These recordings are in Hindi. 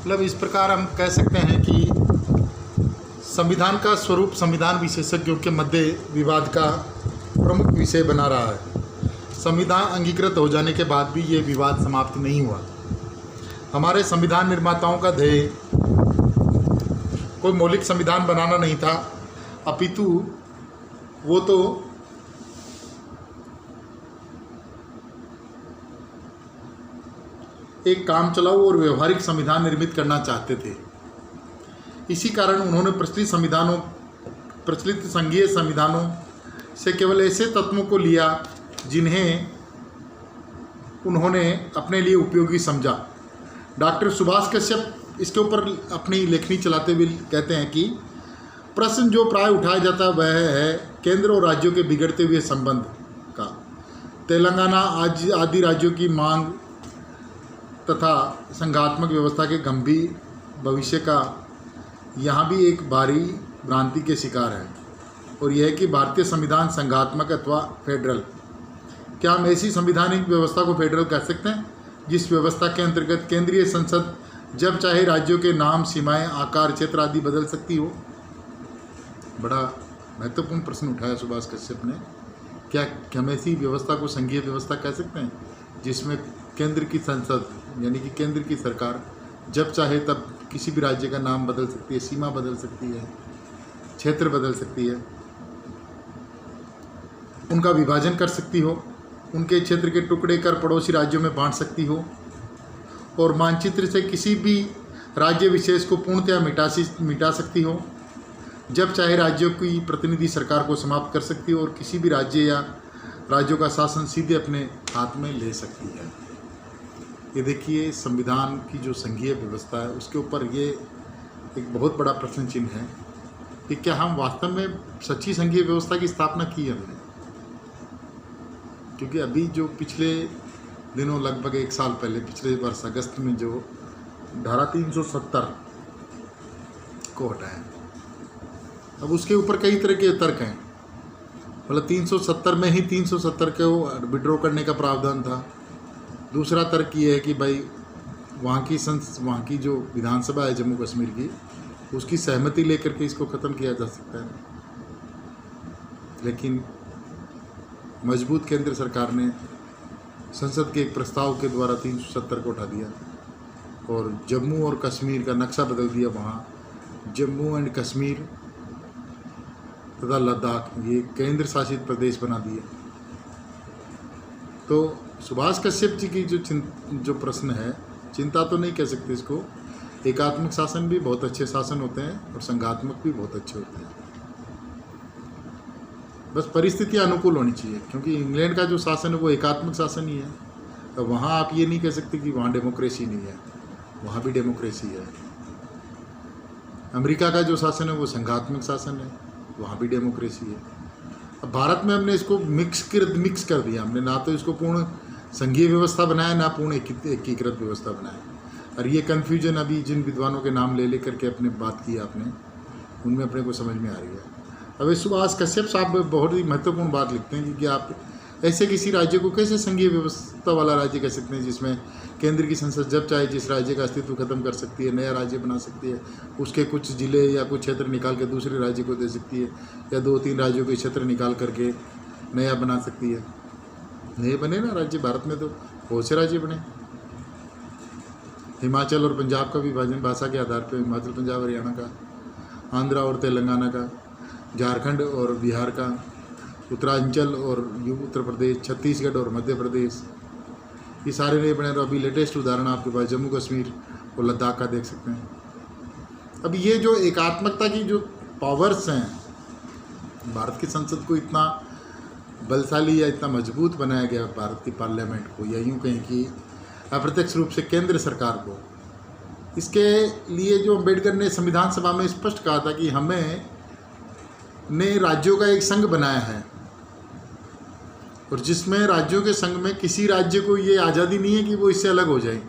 मतलब इस प्रकार हम कह सकते हैं कि संविधान का स्वरूप संविधान विशेषज्ञों के मध्य विवाद का प्रमुख विषय बना रहा है। संविधान अंगीकृत हो जाने के बाद भी ये विवाद समाप्त नहीं हुआ। हमारे संविधान निर्माताओं का ध्येय कोई मौलिक संविधान बनाना नहीं था, अपितु वो तो एक काम चलाऊ और व्यवहारिक संविधान निर्मित करना चाहते थे। इसी कारण उन्होंने प्रचलित संघीय संविधानों से केवल ऐसे तत्वों को लिया जिन्हें उन्होंने अपने लिए उपयोगी समझा। डॉक्टर सुभाष कश्यप इसके ऊपर अपनी लेखनी चलाते हुए कहते हैं कि प्रश्न जो प्राय उठाया जाता है वह है केंद्र और राज्यों के बिगड़ते हुए संबंध का। तेलंगाना आदि राज्यों की मांग तथा संघात्मक व्यवस्था के गंभीर भविष्य का यहाँ भी एक भारी भ्रांति के शिकार है, और यह है कि भारतीय संविधान संघात्मक अथवा फेडरल। क्या हम ऐसी संवैधानिक व्यवस्था को फेडरल कह सकते हैं जिस व्यवस्था के अंतर्गत केंद्रीय संसद जब चाहे राज्यों के नाम, सीमाएं, आकार, क्षेत्र आदि बदल सकती हो? बड़ा महत्वपूर्ण प्रश्न उठाया सुभाष कश्यप ने। क्या हम ऐसी व्यवस्था को संघीय व्यवस्था कह सकते हैं जिसमें केंद्र की संसद यानी कि केंद्र की सरकार जब चाहे तब किसी भी राज्य का नाम बदल सकती है, सीमा बदल सकती है, क्षेत्र बदल सकती है, उनका विभाजन कर सकती हो, उनके क्षेत्र के टुकड़े कर पड़ोसी राज्यों में बांट सकती हो, और मानचित्र से किसी भी राज्य विशेष को पूर्णतया मिटा सकती हो, जब चाहे राज्यों की प्रतिनिधि सरकार को समाप्त कर सकती हो और किसी भी राज्य या राज्यों का शासन सीधे अपने हाथ में ले सकती है। ये देखिए, संविधान की जो संघीय व्यवस्था है उसके ऊपर ये एक बहुत बड़ा प्रश्न चिन्ह है कि क्या हम वास्तव में सच्ची संघीय व्यवस्था की स्थापना की हमने। क्योंकि अभी जो पिछले दिनों लगभग एक साल पहले पिछले वर्ष अगस्त में जो धारा 370 को हटाया, अब उसके ऊपर कई तरह के तर्क हैं। मतलब 370 में ही 370 को विड्रॉ करने का प्रावधान था। दूसरा तर्क ये है कि भाई वहाँ की जो विधानसभा है जम्मू कश्मीर की, उसकी सहमति लेकर के इसको ख़त्म किया जा सकता है। लेकिन मजबूत केंद्र सरकार ने संसद के एक प्रस्ताव के द्वारा 370 को उठा दिया और जम्मू और कश्मीर का नक्शा बदल दिया। वहाँ जम्मू एंड कश्मीर तथा लद्दाख ये केंद्र शासित प्रदेश बना दिए। तो सुभाष कश्यप जी की जो प्रश्न है, चिंता तो नहीं कह सकते इसको। एकात्मक शासन भी बहुत अच्छे शासन होते हैं और संघात्मक भी बहुत अच्छे होते हैं। बस परिस्थितियाँ अनुकूल होनी चाहिए, क्योंकि इंग्लैंड का जो शासन है वो एकात्मक शासन ही है। तो वहाँ आप ये नहीं कह सकते कि वहाँ डेमोक्रेसी नहीं है, वहाँ भी डेमोक्रेसी है। अमेरिका का जो शासन है वो संघात्मक शासन है, वहाँ भी डेमोक्रेसी है। अब भारत में हमने इसको मिक्स कर दिया। हमने ना तो इसको पूर्ण संघीय व्यवस्था बनाया, ना पूर्ण एकीकृत व्यवस्था बनाया। और ये कन्फ्यूजन अभी जिन विद्वानों के नाम ले करके अपने बात की आपने, उनमें अपने को समझ में आ रही है। अब सुभाष कश्यप साहब बहुत ही महत्वपूर्ण बात लिखते हैं कि आप ऐसे किसी राज्य को कैसे संघीय व्यवस्था वाला राज्य कह सकते हैं जिसमें केंद्र की संसद जब चाहे जिस राज्य का अस्तित्व खत्म कर सकती है, नया राज्य बना सकती है, उसके कुछ जिले या कुछ क्षेत्र निकाल के दूसरे राज्य को दे सकती है, या 2-3 राज्यों के क्षेत्र निकाल करके नया बना सकती है। नहीं बने ना राज्य, भारत में तो बहुत से राज्य बने। हिमाचल और पंजाब का विभाजन भाषा के आधार पर, हिमाचल, पंजाब, हरियाणा का, आंध्रा और तेलंगाना का, झारखंड और बिहार का, उत्तरांचल और उत्तर प्रदेश, छत्तीसगढ़ और मध्य प्रदेश, ये सारे नहीं बने। तो अभी लेटेस्ट उदाहरण आपके पास जम्मू कश्मीर और लद्दाख का देख सकते हैं। अब ये जो एकात्मकता की जो पावर्स हैं, भारत की संसद को इतना बलशाली या इतना मजबूत बनाया गया, भारत की पार्लियामेंट को, या यूँ कहें कि अप्रत्यक्ष रूप से केंद्र सरकार को, इसके लिए जो अम्बेडकर ने संविधान सभा में स्पष्ट कहा था कि हमें ने राज्यों का एक संघ बनाया है, और जिसमें राज्यों के संघ में किसी राज्य को ये आज़ादी नहीं है कि वो इससे अलग हो जाए।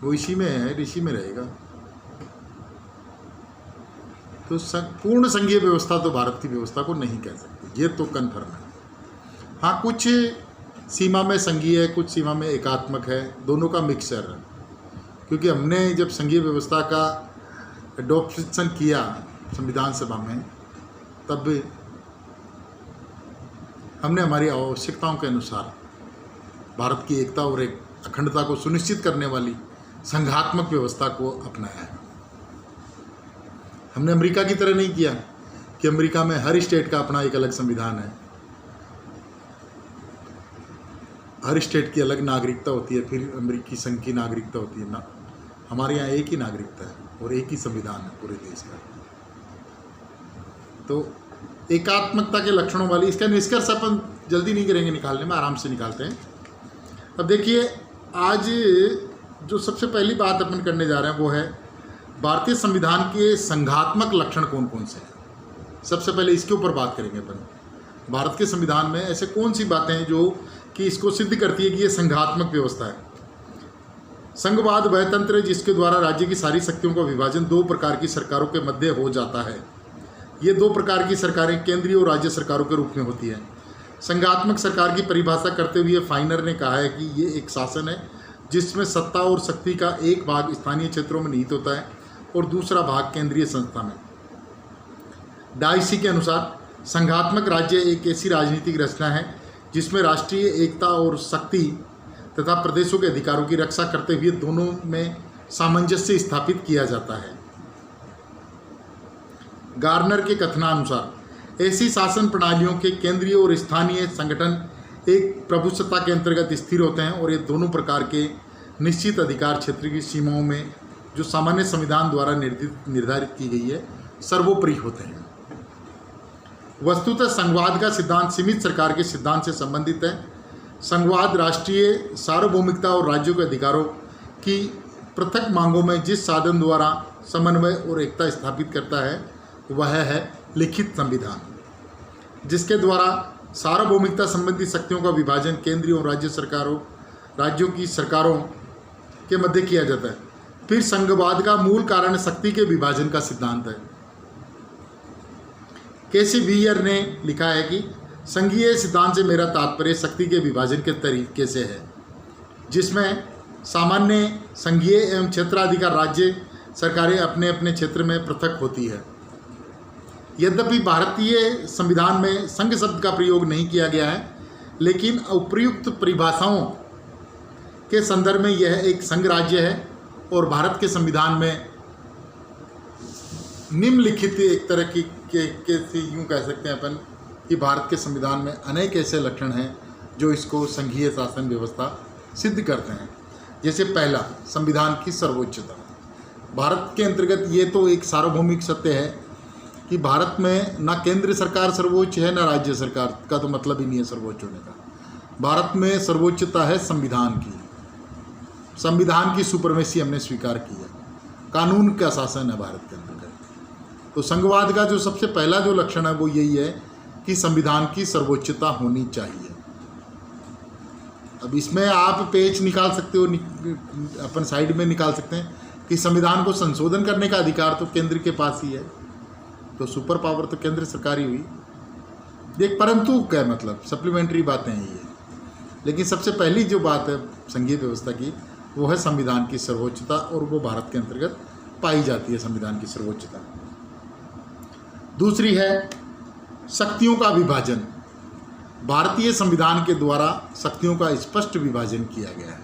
वो इसी में है, इसी में रहेगा। तो पूर्ण संघीय व्यवस्था तो भारत की व्यवस्था को नहीं कह सकते, ये तो कन्फर्म है। हाँ, कुछ सीमा में संघीय है, कुछ सीमा में एकात्मक है, दोनों का मिक्सचर है। क्योंकि हमने जब संघीय व्यवस्था का एडॉप्शन किया संविधान सभा में, तब हमने हमारी आवश्यकताओं के अनुसार भारत की एकता और एक अखंडता को सुनिश्चित करने वाली संघात्मक व्यवस्था को अपनाया है। हमने अमेरिका की तरह नहीं किया कि अमेरिका में हर स्टेट का अपना एक अलग संविधान है, हर स्टेट की अलग नागरिकता होती है, फिर अमेरिकी संघ की नागरिकता होती है ना। हमारे यहाँ एक ही नागरिकता है और एक ही संविधान है पूरे देश का। तो एकात्मकता के लक्षणों वाली, इसका निष्कर्ष अपन जल्दी नहीं करेंगे निकालने में, आराम से निकालते हैं। अब देखिए, आज जो सबसे पहली बात अपन करने जा रहे हैं वो है भारतीय संविधान के संघात्मक लक्षण कौन कौन से हैं। सबसे पहले इसके ऊपर बात करेंगे अपन। भारत के संविधान में ऐसे कौन सी बातें हैं जो कि इसको सिद्ध करती है कि ये संघात्मक व्यवस्था है। संघवाद वह तंत्र है जिसके द्वारा राज्य की सारी शक्तियों का विभाजन दो प्रकार की सरकारों के मध्य हो जाता है। ये दो प्रकार की सरकारें केंद्रीय और राज्य सरकारों के रूप में होती है। संघात्मक सरकार की परिभाषा करते हुए फाइनर ने कहा है कि ये एक शासन है जिसमें सत्ता और शक्ति का एक भाग स्थानीय क्षेत्रों में निहित होता है और दूसरा भाग केंद्रीय संस्था में। डाइसी के अनुसार संघात्मक राज्य एक ऐसी राजनीतिक रचना है जिसमें राष्ट्रीय एकता और शक्ति तथा प्रदेशों के अधिकारों की रक्षा करते हुए दोनों में सामंजस्य स्थापित किया जाता है। गार्नर के कथनानुसार ऐसी शासन प्रणालियों के केंद्रीय और स्थानीय संगठन एक प्रभुसत्ता के अंतर्गत स्थिर होते हैं और ये दोनों प्रकार के निश्चित अधिकार क्षेत्र की सीमाओं में जो सामान्य संविधान द्वारा निर्धारित की गई है सर्वोपरि होते हैं। वस्तुतः संघवाद का सिद्धांत सीमित सरकार के सिद्धांत से संबंधित है। संघवाद राष्ट्रीय सार्वभौमिकता और राज्यों के अधिकारों की पृथक मांगों में जिस साधन द्वारा समन्वय और एकता स्थापित करता है वह है लिखित संविधान, जिसके द्वारा सार्वभौमिकता संबंधी शक्तियों का विभाजन केंद्रीय और राज्यों की सरकारों के मध्य किया जाता है। फिर संघवाद का मूल कारण शक्ति के विभाजन का सिद्धांत है। केसी वीयर ने लिखा है कि संघीय सिद्धांत से मेरा तात्पर्य शक्ति के विभाजन के तरीके से है, जिसमें सामान्य संघीय एवं क्षेत्राधिकार राज्य सरकारें अपने अपने क्षेत्र में पृथक होती है। यद्यपि भारतीय संविधान में संघ शब्द का प्रयोग नहीं किया गया है, लेकिन उपर्युक्त परिभाषाओं के संदर्भ में यह एक संघ राज्य है और भारत के संविधान में निम्नलिखित एक तरह की यूँ कह सकते हैं अपन कि भारत के संविधान में अनेक ऐसे लक्षण हैं जो इसको संघीय शासन व्यवस्था सिद्ध करते हैं। जैसे पहला, संविधान की सर्वोच्चता। भारत के अंतर्गत ये तो एक सार्वभौमिक सत्य है कि भारत में ना केंद्र सरकार सर्वोच्च है ना राज्य सरकार का, तो मतलब ही नहीं है सर्वोच्च होने का। भारत में सर्वोच्चता है संविधान की। संविधान की सुपरमेसी हमने स्वीकार की है, कानून का शासन है भारत के अंतर्गत। तो संघवाद का जो सबसे पहला जो लक्षण है वो यही है कि संविधान की सर्वोच्चता होनी चाहिए। अब इसमें आप पेज निकाल सकते हो, अपन साइड में निकाल सकते हैं कि संविधान को संशोधन करने का अधिकार तो केंद्र के पास ही है, तो सुपर पावर तो केंद्र सरकार ही हुई। देख, परंतु क्या मतलब सप्लीमेंट्री बातें हैं ये, लेकिन सबसे पहली जो बात है संघीय व्यवस्था की वो है संविधान की सर्वोच्चता, और वो भारत के अंतर्गत पाई जाती है संविधान की सर्वोच्चता। दूसरी है शक्तियों का विभाजन। भारतीय संविधान के द्वारा शक्तियों का स्पष्ट विभाजन किया गया है।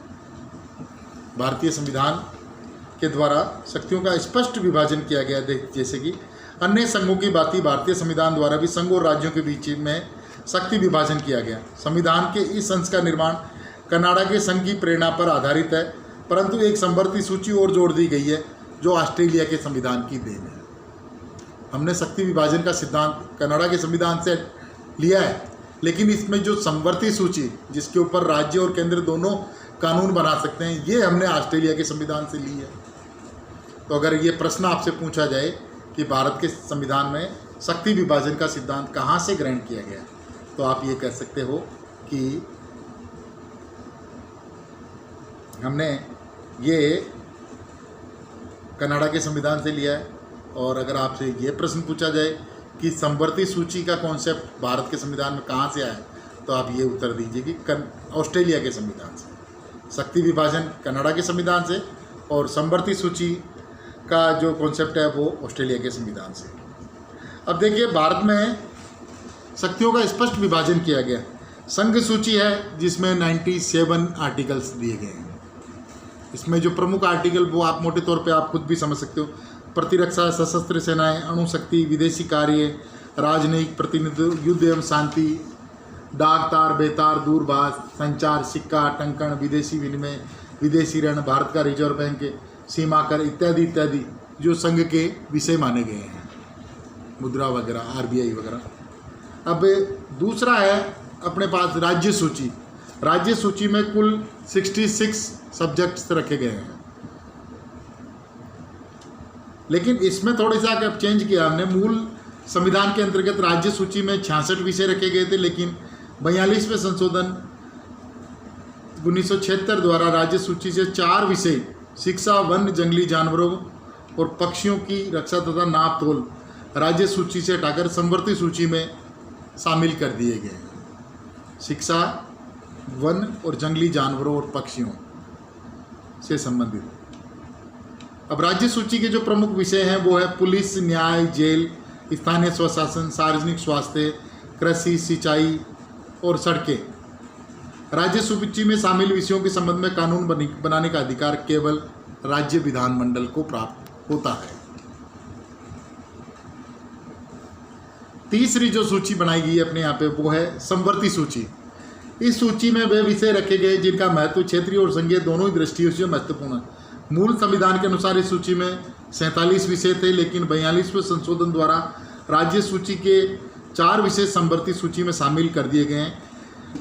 भारतीय संविधान के द्वारा शक्तियों का स्पष्ट विभाजन किया गया है। जैसे कि अन्य संघों की भांति भारतीय संविधान द्वारा भी संघ और राज्यों के बीच में शक्ति विभाजन किया गया। संविधान के इस अंश का निर्माण कनाडा के संघ की प्रेरणा पर आधारित है, परंतु एक समवर्ती सूची और जोड़ दी गई है जो ऑस्ट्रेलिया के संविधान की देन है। हमने शक्ति विभाजन का सिद्धांत कनाडा के संविधान से लिया है, लेकिन इसमें जो समवर्ती सूची जिसके ऊपर राज्य और केंद्र दोनों कानून बना सकते हैं, ये हमने ऑस्ट्रेलिया के संविधान से ली है। तो अगर ये प्रश्न आपसे पूछा जाए कि भारत के संविधान में शक्ति विभाजन का सिद्धांत कहाँ से ग्रहण किया गया, तो आप ये कह सकते हो कि हमने ये कनाडा के संविधान से लिया है। और अगर आपसे ये प्रश्न पूछा जाए कि समवर्ती सूची का कॉन्सेप्ट भारत के संविधान में कहाँ से आया, तो आप ये उत्तर दीजिए कि ऑस्ट्रेलिया के संविधान से। शक्ति विभाजन कनाडा के संविधान से और समवर्ती सूची का जो कॉन्सेप्ट है वो ऑस्ट्रेलिया के संविधान से। अब देखिए, भारत में शक्तियों का स्पष्ट विभाजन किया गया। संघ सूची है जिसमें 97 आर्टिकल्स दिए गए हैं। इसमें जो प्रमुख आर्टिकल वो आप मोटे तौर पे आप खुद भी समझ सकते हो। प्रतिरक्षा, सशस्त्र सेनाएं, अणुशक्ति, विदेशी कार्य, राजनयिक प्रतिनिधित्व, युद्ध एवं शांति, डाक तार, बेतार, दूरभाष, संचार, सिक्का, टंकण, विदेशी विनिमय, विदेशी ऋण, भारत का रिजर्व बैंक, सीमा कर इत्यादि इत्यादि जो संघ के विषय माने गए हैं, मुद्रा वगैरह, RBI वगैरह। अब दूसरा है अपने पास राज्य सूची। राज्य सूची में कुल 66 सब्जेक्ट्स रखे गए हैं, लेकिन इसमें थोड़ी सा अब चेंज किया हमने। मूल संविधान के अंतर्गत राज्य सूची में 66 विषय रखे गए थे, लेकिन 42वें संशोधन 1976 द्वारा राज्य सूची से 4 विषय, शिक्षा, वन, जंगली जानवरों और पक्षियों की रक्षा तथा नाप तोल, राज्य सूची से हटाकर समवर्ती सूची में शामिल कर दिए गए। शिक्षा, वन और जंगली जानवरों और पक्षियों से संबंधित। अब राज्य सूची के जो प्रमुख विषय हैं वो है पुलिस, न्याय, जेल, स्थानीय स्वशासन, सार्वजनिक स्वास्थ्य, कृषि, सिंचाई और सड़कें। राज्य सूची में शामिल विषयों के संबंध में कानून बनाने का अधिकार केवल राज्य विधानमंडल को प्राप्त होता है। तीसरी जो सूची बनाई गई है अपने यहाँ पे वो है समवर्ती सूची। इस सूची में वे विषय रखे गए जिनका महत्व क्षेत्रीय और संघीय दोनों ही दृष्टियों से महत्वपूर्ण है। मूल संविधान के अनुसार इस सूची में 47 विषय थे, लेकिन 42वें संशोधन द्वारा राज्य सूची के 4 विषय समवर्ती सूची में शामिल कर दिए गए हैं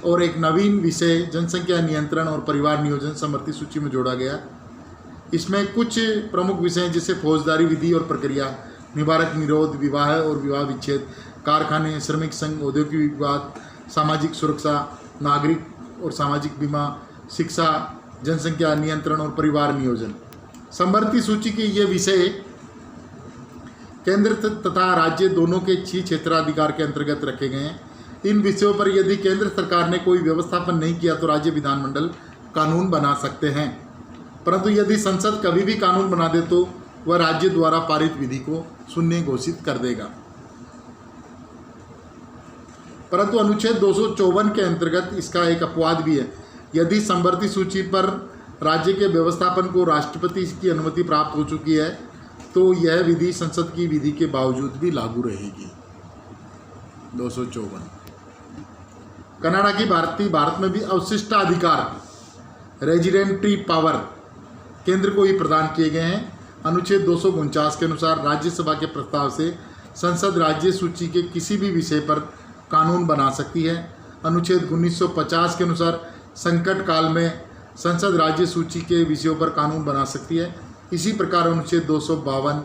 और एक नवीन विषय जनसंख्या नियंत्रण और परिवार नियोजन समवर्ती सूची में जोड़ा गया। इसमें कुछ प्रमुख विषय हैं जैसे फौजदारी विधि और प्रक्रिया, निवारक निरोध, विवाह और विवाह विच्छेद, कारखाने, श्रमिक संघ, औद्योगिक विवाद, सामाजिक सुरक्षा, नागरिक और सामाजिक बीमा, शिक्षा, जनसंख्या नियंत्रण और परिवार नियोजन। समवर्ती सूची के ये विषय केंद्र तथा राज्य दोनों के 6 क्षेत्राधिकार के अंतर्गत रखे गए हैं। इन विषयों पर यदि केंद्र सरकार ने कोई व्यवस्थापन नहीं किया तो राज्य विधानमंडल कानून बना सकते हैं, परंतु यदि संसद कभी भी कानून बना दे तो वह राज्य द्वारा पारित विधि को शून्य घोषित कर देगा। परंतु अनुच्छेद 254 के अंतर्गत इसका एक अपवाद भी है। यदि समवर्ती सूची पर राज्य के व्यवस्थापन को राष्ट्रपति की अनुमति प्राप्त हो चुकी है तो यह विधि संसद की विधि के बावजूद भी लागू रहेगी। 254 कनाडा की भारत में भी अवशिष्टाधिकार रेजिडेंट्री पावर केंद्र को ही प्रदान किए गए हैं। अनुच्छेद 249 के अनुसार राज्यसभा के प्रस्ताव से संसद राज्य सूची के किसी भी विषय पर कानून बना सकती है। अनुच्छेद 1950 के अनुसार संकट काल में संसद राज्य सूची के विषयों पर कानून बना सकती है। इसी प्रकार अनुच्छेद 252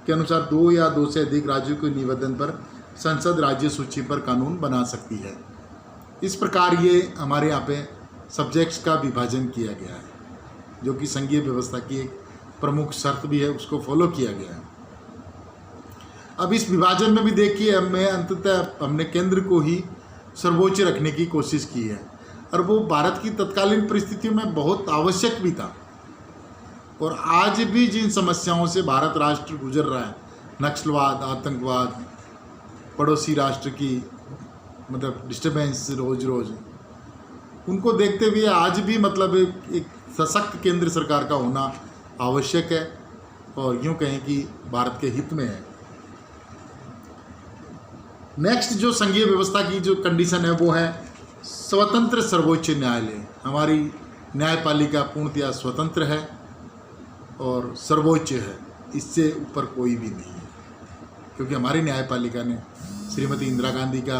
के अनुसार 2 या 2 से अधिक राज्यों के निवेदन पर संसद राज्य सूची पर कानून बना सकती है। इस प्रकार ये हमारे यहाँ पे सब्जेक्ट्स का विभाजन किया गया है, जो कि संघीय व्यवस्था की एक प्रमुख शर्त भी है, उसको फॉलो किया गया है। अब इस विभाजन में भी देखिए अंततः हमने केंद्र को ही सर्वोच्च रखने की कोशिश की है, और वो भारत की तत्कालीन परिस्थितियों में बहुत आवश्यक भी था। और आज भी जिन समस्याओं से भारत राष्ट्र गुजर रहा है, नक्सलवाद, आतंकवाद, पड़ोसी राष्ट्र की मतलब डिस्टर्बेंस रोज रोज, उनको देखते हुए आज भी मतलब एक सशक्त केंद्र सरकार का होना आवश्यक है, और यूँ कहें कि भारत के हित में है। नेक्स्ट जो संघीय व्यवस्था की जो कंडीशन है वो है स्वतंत्र सर्वोच्च न्यायालय। हमारी न्यायपालिका पूर्णतया स्वतंत्र है और सर्वोच्च है, इससे ऊपर कोई भी नहीं है, क्योंकि हमारी न्यायपालिका ने श्रीमती इंदिरा गांधी का